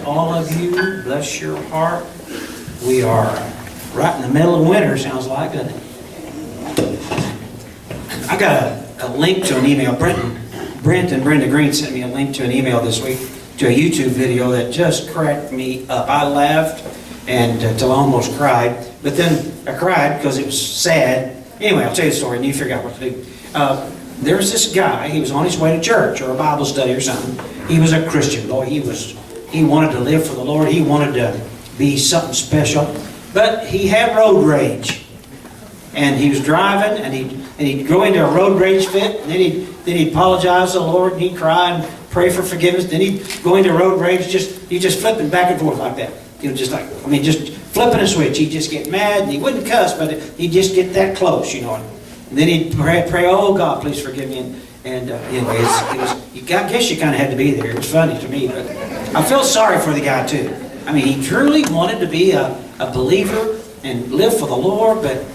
all of you. Bless your heart. We are right in the middle of winter, sounds like, doesn't it? I got a link to an email. Brent and Brenda Green sent me a link to an email this week to a YouTube video that just cracked me up. I laughed and till I almost cried. But then I cried because it was sad. Anyway, I'll tell you the story and you figure out what to do. There's this guy, he was on his way to church or a Bible study or something. He was a Christian. Boy, he wanted to live for the Lord. He wanted to be something special. But he had road rage. And he was driving and he'd go into a road rage fit. And then he'd apologize to the Lord and he'd cry and pray for forgiveness. Then he'd go into road rage, he'd just flipping back and forth like that. Just flipping a switch. He'd just get mad and he wouldn't cuss, but he'd just get that close, you know. And then he'd pray, oh God, please forgive me. And anyway, I guess you kind of had to be there. It was funny to me, but I felt sorry for the guy too. I mean, he truly wanted to be a believer and live for the Lord, but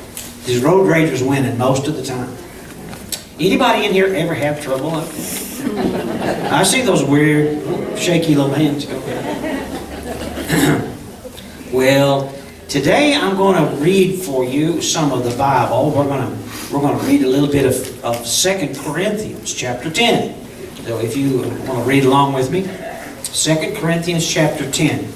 his road rage was winning most of the time. Anybody in here ever have trouble? I see those weird, shaky little hands go there. Well, today I'm going to read for you some of the Bible. We're going to read a little bit of 2 Corinthians chapter 10. So if you want to read along with me, 2 Corinthians chapter 10.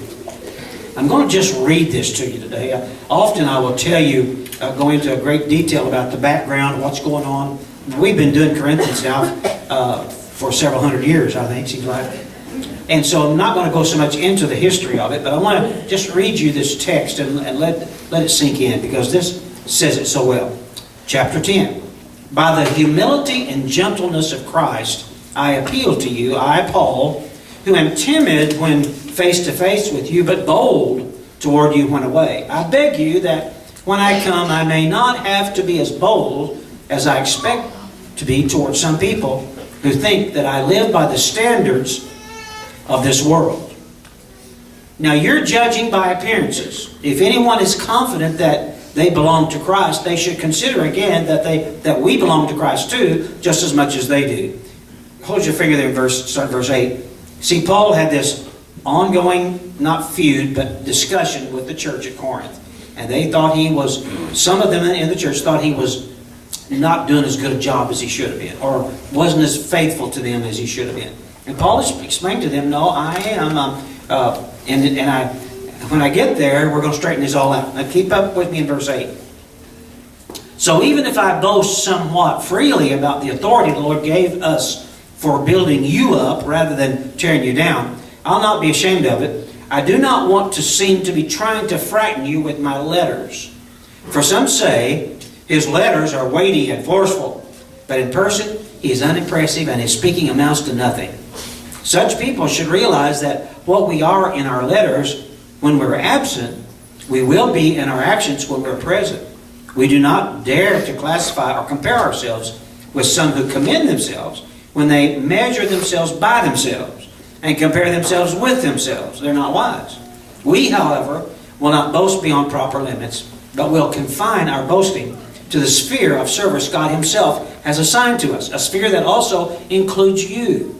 I'm going to just read this to you today. Often I will tell you, go into great detail about the background, what's going on. We've been doing Corinthians now for several hundred years, I think, seems like. And so I'm not going to go so much into the history of it, but I want to just read you this text and let it sink in, because this says it so well. Chapter 10. By the humility and gentleness of Christ, I appeal to you, I, Paul, who am timid when face to face with you, but bold toward you when away. I beg you that when I come, I may not have to be as bold as I expect to be toward some people who think that I live by the standards of this world. Now you're judging by appearances. If anyone is confident that they belong to Christ, they should consider again that we belong to Christ too, just as much as they do. Hold your finger there, start verse 8. See, Paul had this ongoing, not feud, but discussion with the church at Corinth. And they thought some of them in the church thought he was not doing as good a job as he should have been, or wasn't as faithful to them as he should have been. And Paul explained to them, no, I am, when I get there, we're going to straighten this all out. Now keep up with me in verse 8. So even if I boast somewhat freely about the authority the Lord gave us for building you up rather than tearing you down, I'll not be ashamed of it. I do not want to seem to be trying to frighten you with my letters. For some say his letters are weighty and forceful, but in person he is unimpressive and his speaking amounts to nothing. Such people should realize that what we are in our letters when we're absent, we will be in our actions when we're present. We do not dare to classify or compare ourselves with some who commend themselves when they measure themselves by themselves and compare themselves with themselves. They're not wise. We, however, will not boast beyond proper limits, but will confine our boasting to the sphere of service God Himself has assigned to us, a sphere that also includes you.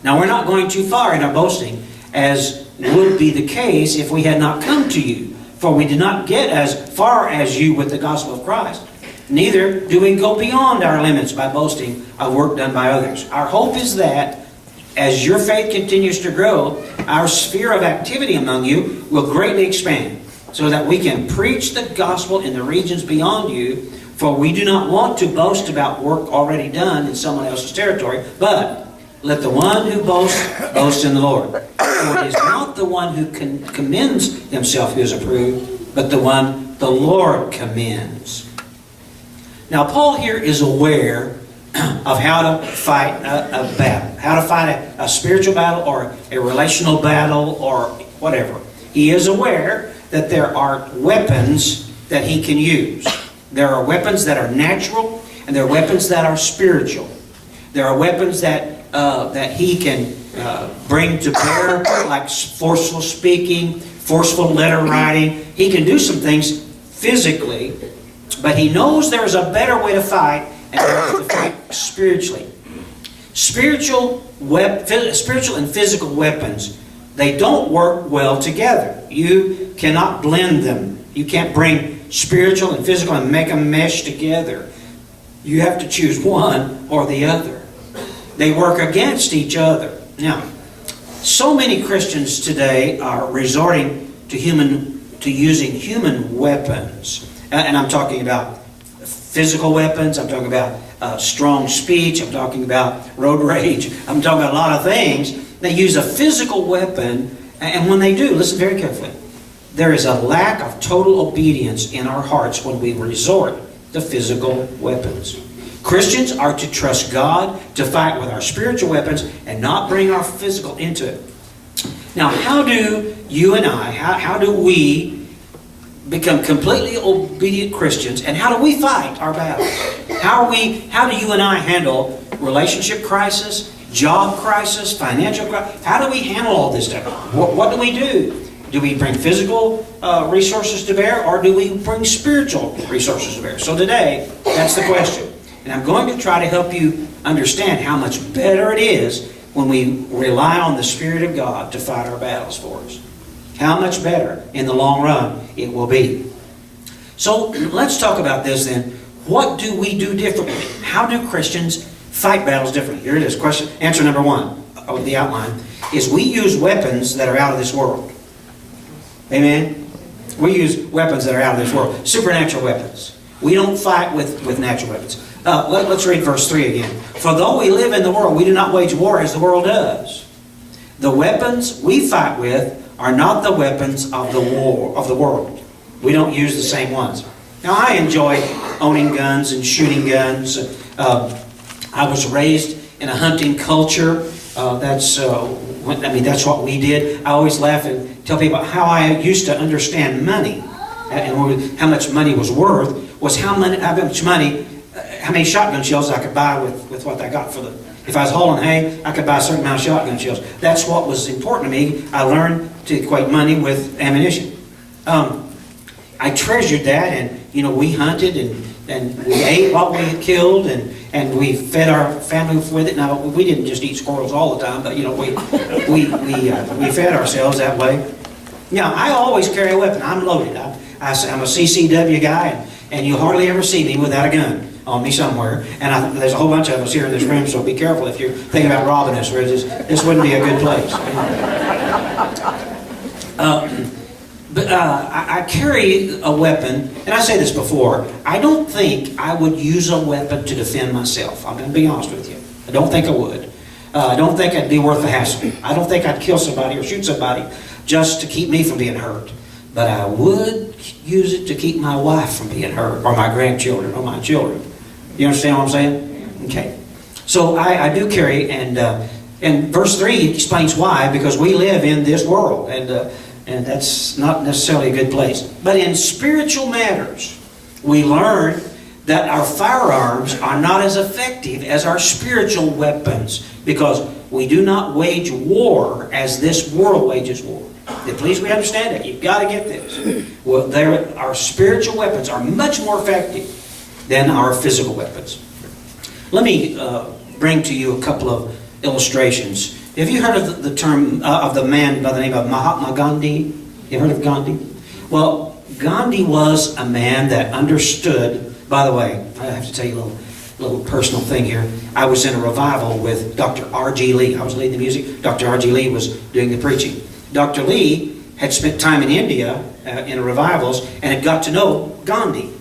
Now, we're not going too far in our boasting, as would be the case if we had not come to you, for we did not get as far as you with the gospel of Christ. Neither do we go beyond our limits by boasting of work done by others. Our hope is that as your faith continues to grow, our sphere of activity among you will greatly expand, so that we can preach the gospel in the regions beyond you. For we do not want to boast about work already done in someone else's territory, but let the one who boasts, boast in the Lord. For it is not the one who commends himself who is approved, but the one the Lord commends. Now, Paul here is aware of how to fight a battle, how to fight a spiritual battle or a relational battle or whatever. He is aware that there are weapons that he can use. There are weapons that are natural, and there are weapons that are spiritual. There are weapons that he can bring to bear, like forceful speaking, forceful letter writing. He can do some things physically, but he knows there's a better way to fight, and that is to fight spiritually. Spiritual and physical weapons They don't work well together. You cannot blend them. You can't bring spiritual and physical and make them mesh together. You have to choose one or the other. They work against each other. Now, so many Christians today are resorting to using human weapons. And I'm talking about physical weapons. I'm talking about strong speech. I'm talking about road rage. I'm talking about a lot of things. They use a physical weapon, and when they do, listen very carefully, there is a lack of total obedience in our hearts when we resort to physical weapons. Christians are to trust God to fight with our spiritual weapons and not bring our physical into it. Now, how do you and I, how do we become completely obedient Christians, and how do we fight our battles? How do you and I handle relationship crisis, job crisis, financial crisis? How do we handle all this stuff? What do we do? Do we bring physical resources to bear, or do we bring spiritual resources to bear? So today, that's the question. And I'm going to try to help you understand how much better it is when we rely on the Spirit of God to fight our battles for us. How much better in the long run it will be. So let's talk about this then. What do we do differently? How do Christians fight battles differently? Here it is. Question. Answer number one of the outline is we use weapons that are out of this world. Amen? We use weapons that are out of this world. Supernatural weapons. We don't fight with natural weapons. Let's read verse 3 again. For though we live in the world, we do not wage war as the world does. The weapons we fight with are not the weapons of the world. We don't use the same ones. Now, I enjoy owning guns and shooting guns. I was raised in a hunting culture. That's what we did. I always laugh and tell people how I used to understand money, and how much money was worth was how many shotgun shells I could buy with what I got for the. If I was hauling hay, I could buy a certain amount of shotgun shells. That's what was important to me. I learned to equate money with ammunition. I treasured that, and we hunted and we ate what we had killed, and we fed our family with it. Now, we didn't just eat squirrels all the time, but we fed ourselves that way. Now, I always carry a weapon. I'm loaded. I'm a CCW guy, and you hardly ever see me without a gun on me somewhere. And there's a whole bunch of us here in this room, so be careful if you're thinking about robbing us. This wouldn't be a good place. But I carry a weapon, and I say this before, I don't think I would use a weapon to defend myself. I'm going to be honest with you. I don't think I would. I don't think I'd be worth the hassle. I don't think I'd kill somebody or shoot somebody just to keep me from being hurt. But I would use it to keep my wife from being hurt, or my grandchildren, or my children. You understand what I'm saying? Okay. So I do carry, and verse 3 explains why, because we live in this world, and that's not necessarily a good place. But in spiritual matters, we learn that our firearms are not as effective as our spiritual weapons, because we do not wage war as this world wages war. Please, we understand that. You've got to get this. Well, our spiritual weapons are much more effective than our physical weapons. Let me bring to you a couple of illustrations. Have you heard of the term of the man by the name of Mahatma Gandhi? You heard of Gandhi? Well, Gandhi was a man that understood. By the way, I have to tell you a little personal thing here. I was in a revival with Dr. R.G. Lee. I was leading the music. Dr. R.G. Lee was doing the preaching. Dr. Lee had spent time in India in revivals and had got to know Gandhi.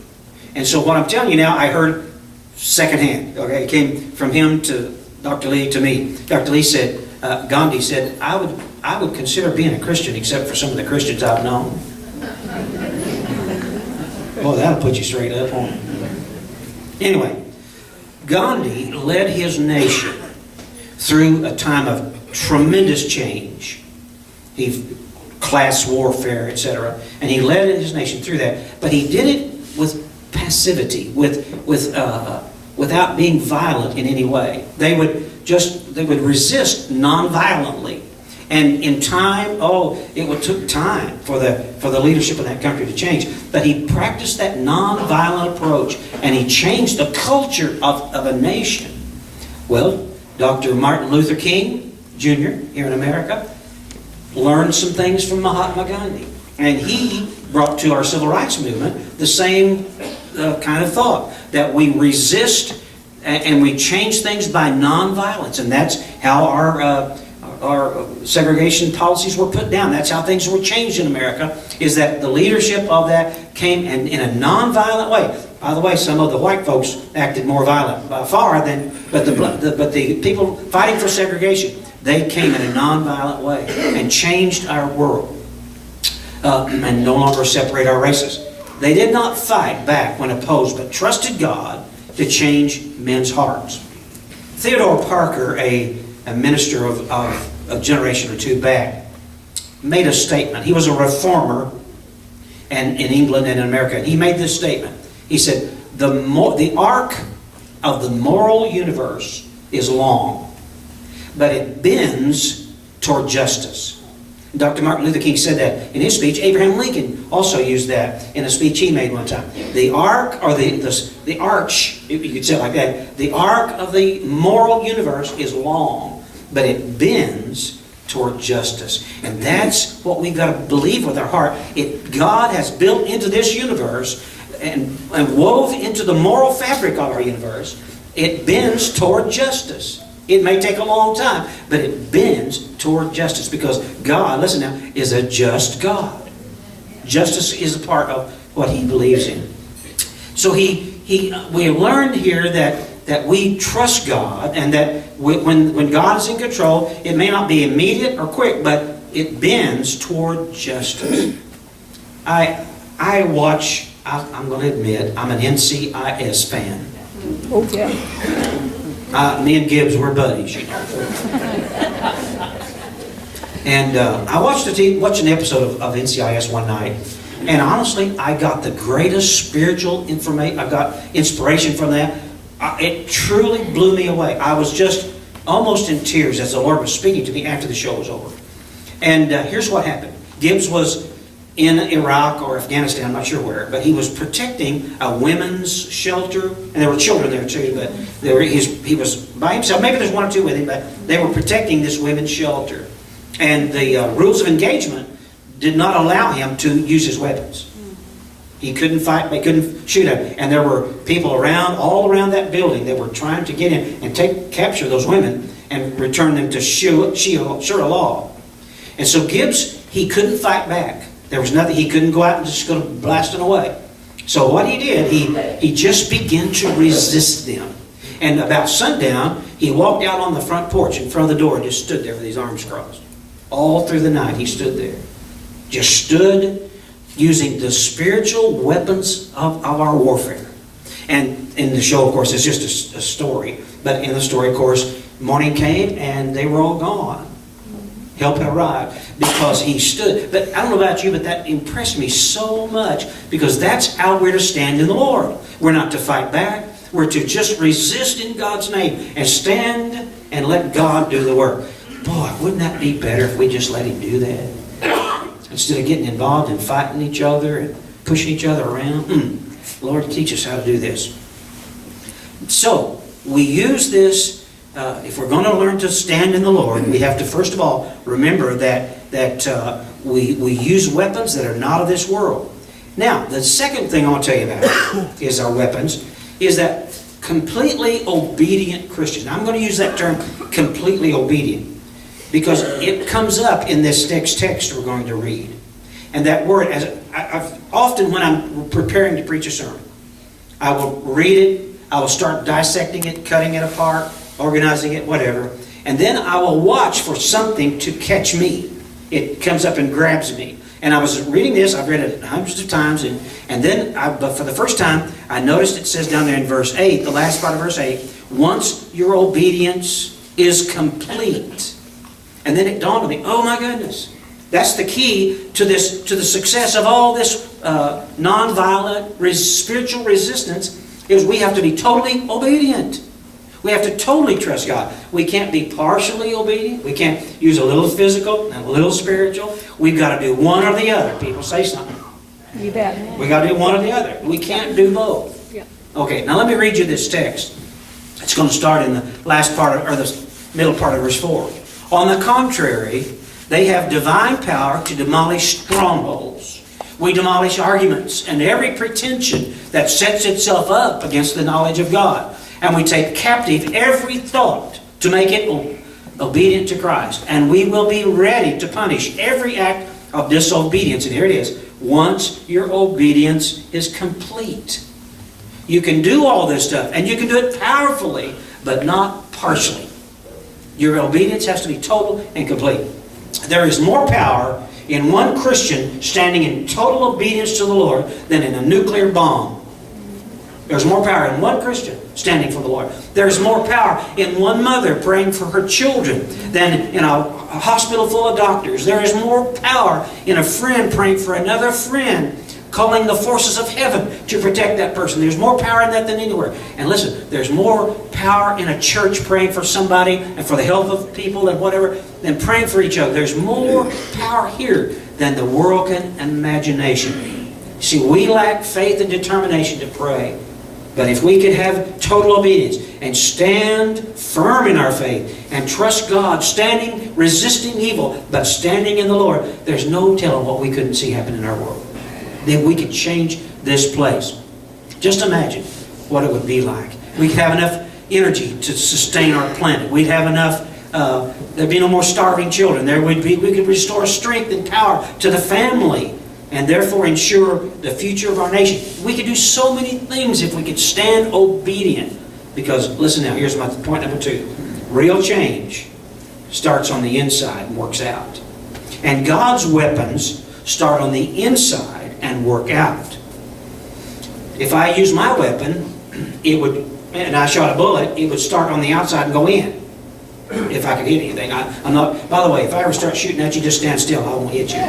And so what I'm telling you now, I heard secondhand. Okay, it came from him to Dr. Lee to me. Dr. Lee said, Gandhi said, I would consider being a Christian except for some of the Christians I've known. Boy, that'll put you straight up on it. Anyway, Gandhi led his nation through a time of tremendous change. Class warfare, etc. And he led his nation through that. But he did it with passivity, without being violent in any way. They would resist non-violently. And in time, it took time for the leadership of that country to change. But he practiced that non-violent approach, and he changed the culture of a nation. Well, Dr. Martin Luther King Jr. here in America, learned some things from Mahatma Gandhi. And he brought to our civil rights movement the same kind of thought, that we resist and we change things by nonviolence. And that's how our segregation policies were put down. That's how things were changed in America, is that the leadership of that came in a nonviolent way. By the way, some of the white folks acted more violent by far but the people fighting for segregation, they came in a nonviolent way and changed our world and no longer separate our races. They did not fight back when opposed, but trusted God to change men's hearts. Theodore Parker, a minister of a generation or two back, made a statement. He was a reformer in England and in America. And he made this statement. He said, the arc of the moral universe is long, but it bends toward justice. Dr. Martin Luther King said that in his speech. Abraham Lincoln also used that in a speech he made one time. The arc, or the arch, you could say it like that, the arc of the moral universe is long, but it bends toward justice. And that's what we've got to believe with our heart. God has built into this universe and wove into the moral fabric of our universe, it bends toward justice. It may take a long time, but it bends toward justice, because God, listen now, is a just God. Justice is a part of what He believes in. So we learned here that we trust God, and that when God is in control, it may not be immediate or quick, but it bends toward justice. I'm going to admit, I'm an NCIS fan. Oh, yeah. Me and Gibbs were buddies, you know. And I watched an episode of NCIS one night, and honestly, I got the greatest spiritual information. I got inspiration from that. It truly blew me away. I was just almost in tears as the Lord was speaking to me after the show was over. And here's what happened. Gibbs was in Iraq or Afghanistan, I'm not sure where, but he was protecting a women's shelter, and there were children there too, but he was by himself. Maybe there's one or two with him, but they were protecting this women's shelter. And the rules of engagement did not allow him to use his weapons. He couldn't fight, they couldn't shoot him. And there were people all around that building that were trying to get in and capture those women and return them to Shura law. And so Gibbs, he couldn't fight back. There was nothing, he couldn't go out and just go blasting away. So what he did, he just began to resist them. And about sundown, he walked out on the front porch in front of the door and just stood there with his arms crossed. All through the night he stood there. Just stood using the spiritual weapons of our warfare. And in the show, of course, it's just a story. But in the story, of course, morning came and they were all gone. Help had arrived because he stood. But I don't know about you, but that impressed me so much, because that's how we're to stand in the Lord. We're not to fight back. We're to just resist in God's name and stand and let God do the work. Boy, wouldn't that be better if we just let Him do that? Instead of getting involved in fighting each other and pushing each other around. Lord, teach us how to do this. So, we use this. If we're going to learn to stand in the Lord, we have to first of all remember that we use weapons that are not of this world. Now, the second thing I want to tell you about is our weapons, is that completely obedient Christians. Now, I'm going to use that term, completely obedient, because it comes up in this next text we're going to read. And that word, I've often when I'm preparing to preach a sermon, I will read it, I will start dissecting it, cutting it apart, organizing it, whatever. And then I will watch for something to catch me. It comes up and grabs me. And I was reading this, I've read it hundreds of times, and then, but for the first time, I noticed it says down there in verse 8, the last part of verse 8, once your obedience is complete. And then it dawned on me, oh my goodness, that's the key to the success of all this nonviolent spiritual resistance, is we have to be totally obedient. We have to totally trust God. We can't be partially obedient. We can't use a little physical and a little spiritual. We've got to do one or the other. People say something. You bet. We got to do one or the other. We can't do both. Yep. Okay, now let me read you this text. It's going to start in the last part or the middle part of verse 4. On the contrary, They have divine power to demolish strongholds. We demolish arguments and every pretension that sets itself up against the knowledge of God. And we take captive every thought to make it obedient to Christ. And we will be ready to punish every act of disobedience. And here it is. Once your obedience is complete. You can do all this stuff, and you can do it powerfully, but not partially. Your obedience has to be total and complete. There is more power in one Christian standing in total obedience to the Lord than in a nuclear bomb. There's more power in one Christian standing for the Lord. There's more power in one mother praying for her children than in a hospital full of doctors. There is more power in a friend praying for another friend, calling the forces of heaven to protect that person. There's more power in that than anywhere. And listen, there's more power in a church praying for somebody and for the health of people and whatever than praying for each other. There's more power here than the world can imagination. See, we lack faith and determination to pray. But if we could have total obedience and stand firm in our faith and trust God, standing, resisting evil, but standing in the Lord, there's no telling what we couldn't see happen in our world. Then we could change this place. Just imagine what it would be like. We could have enough energy to sustain our planet. We'd have enough, there'd be no more starving children. We could restore strength and power to the family and therefore ensure the future of our nation. We could do so many things if we could stand obedient. Because, listen now, here's my point number 2. Real change starts on the inside and works out. And God's weapons start on the inside and work out. If I use my weapon, and I shot a bullet, it would start on the outside and go in. If I could hit anything. I'm not, by the way, if I ever start shooting at you, just stand still. I won't hit you.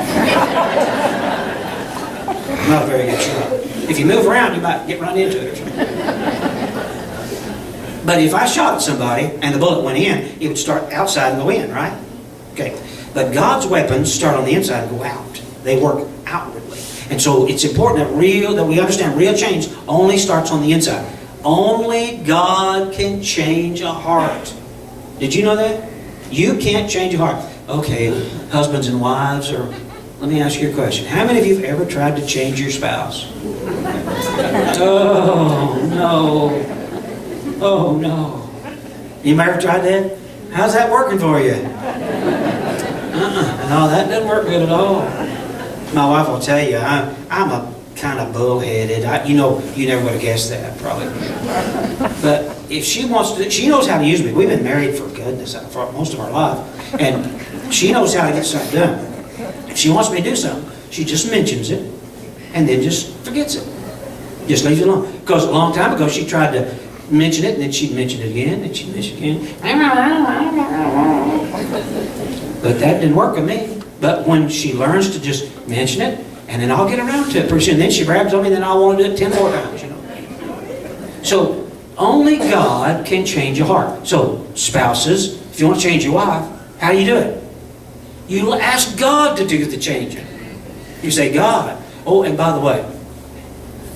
I'm not a very good shot. If you move around, you might get run into it or something. But if I shot at somebody and the bullet went in, it would start outside and go in, right? Okay. But God's weapons start on the inside and go out. They work outwardly. And so it's important that we understand real change only starts on the inside. Only God can change a heart. Did you know that? You can't change a heart. Okay, husbands and wives, or let me ask you a question. How many of you have ever tried to change your spouse? Oh, no. Oh, no. Anybody ever tried that? How's that working for you? No, that doesn't work good at all. My wife will tell you, I'm a kind of bullheaded. You never would have guessed that, probably. But if she wants to, she knows how to use me. We've been married for goodness, for most of our life. And she knows how to get something done. If she wants me to do something, she just mentions it and then just forgets it. Just leaves it alone. Because a long time ago, she tried to mention it, and then she'd mention it again, and she'd mention it again. But that didn't work with me. But when she learns to just mention it, and then I'll get around to it pretty soon. Then she brags on me, and then I'll want to do it 10 more times, So, only God can change a heart. So, spouses, if you want to change your wife, how do you do it? You ask God to do the changing. You say, God. Oh, and by the way,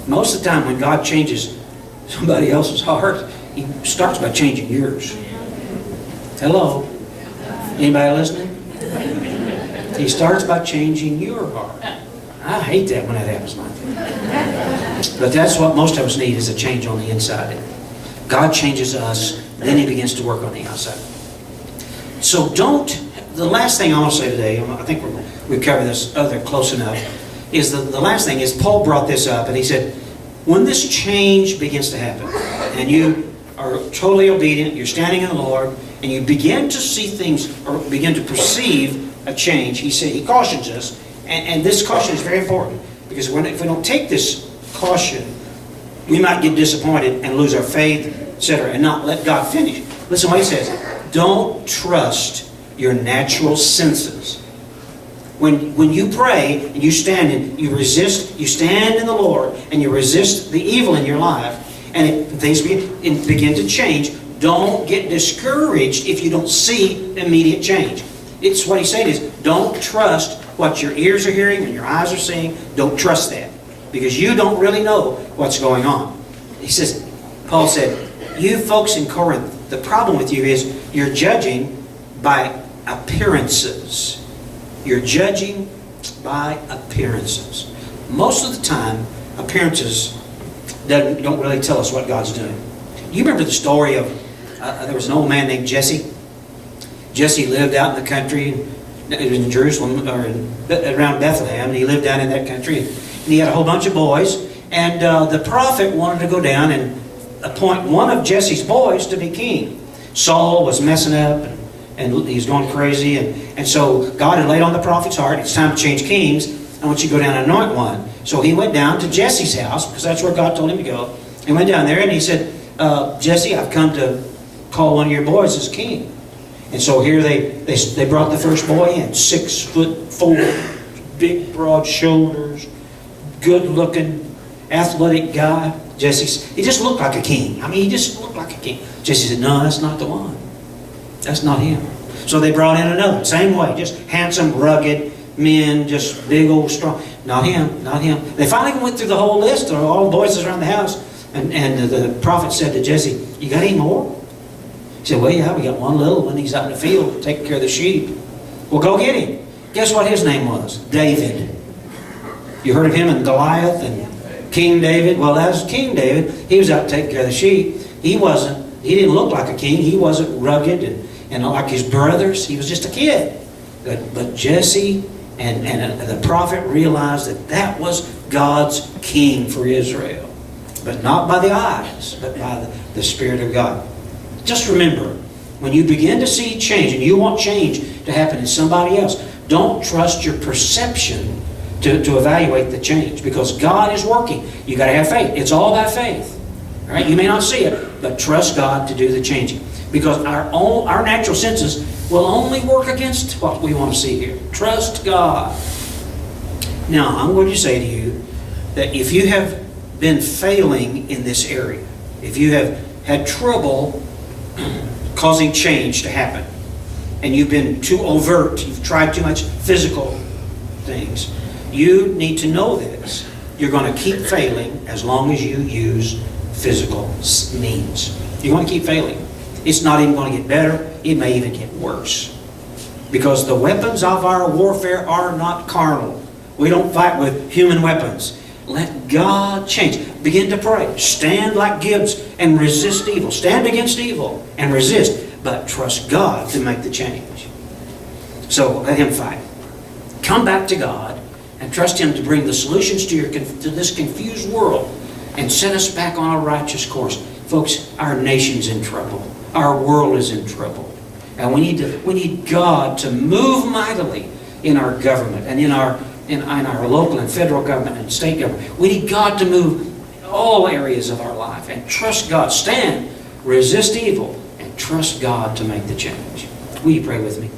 most of the time when God changes somebody else's heart, He starts by changing yours. Hello? Anybody listening? He starts by changing your heart. I hate that when that happens like that. But that's what most of us need, is a change on the inside. God changes us, then He begins to work on the outside. So the last thing I want to say today, I think we've covered this other close enough, is the last thing is Paul brought this up, and he said, when this change begins to happen, and you are totally obedient, you're standing in the Lord, and you begin to see things, or begin to perceive a change, he cautions us, and this caution is very important, because if we don't take this caution, we might get disappointed and lose our faith, etc., and not let God finish. Listen what he says. Don't trust your natural senses. When you pray and you stand and you stand in the Lord and you resist the evil in your life, and things begin to change, don't get discouraged if you don't see immediate change. It's what he's saying is, don't trust what your ears are hearing and your eyes are seeing. Don't trust that, because you don't really know what's going on. Paul said, you folks in Corinth, the problem with you is you're judging by appearances. You're judging by appearances. Most of the time, appearances don't really tell us what God's doing. You remember the story of, there was an old man named Jesse. Jesse lived out in the country, in Jerusalem, or around Bethlehem, and he lived down in that country. And he had a whole bunch of boys, and the prophet wanted to go down and appoint one of Jesse's boys to be king. Saul was messing up, and he's going crazy, and so God had laid on the prophet's heart, it's time to change kings. I want you to go down and anoint one. So he went down to Jesse's house, because that's where God told him to go. He went down there and he said, Jesse, I've come to call one of your boys as king. And so here they brought the first boy in, 6'4", big broad shoulders, good looking, athletic guy. He just looked like a king. I mean, he just looked like a king. Jesse said, no, that's not the one. That's not him. So they brought in another, same way, just handsome, rugged men, just big old strong. Not him, not him. They finally went through the whole list of all the boys around the house, and the prophet said to Jesse, you got any more? He said, well, yeah, we got one little one. He's out in the field taking care of the sheep. Well, go get him. Guess what his name was? David. You heard of him and Goliath and King David? Well, that was King David. He was out taking care of the sheep. He didn't look like a king. He wasn't rugged and like his brothers. He was just a kid. But Jesse and the prophet realized that was God's king for Israel. But not by the eyes, but by the Spirit of God. Just remember, when you begin to see change, and you want change to happen in somebody else, don't trust your perception to evaluate the change, because God is working. You got to have faith. It's all by faith. All right? You may not see it, but trust God to do the changing. Because our natural senses will only work against what we want to see here. Trust God. Now, I'm going to say to you that if you have been failing in this area, if you have had trouble causing change to happen, and you've been too overt, you've tried too much physical things, you need to know this. You're going to keep failing as long as you use physical means. You're going to keep failing. It's not even going to get better. It may even get worse. Because the weapons of our warfare are not carnal. We don't fight with human weapons. Let God change. Begin to pray. Stand like Gibbs and resist evil. Stand against evil and resist. But trust God to make the change. So let Him fight. Come back to God and trust Him to bring the solutions to this confused world and set us back on a righteous course. Folks, our nation's in trouble. Our world is in trouble. And we need God to move mightily in our government and in our local and federal government and state government. We need God to move in all areas of our life and trust God. Stand, resist evil, and trust God to make the change. Will you pray with me?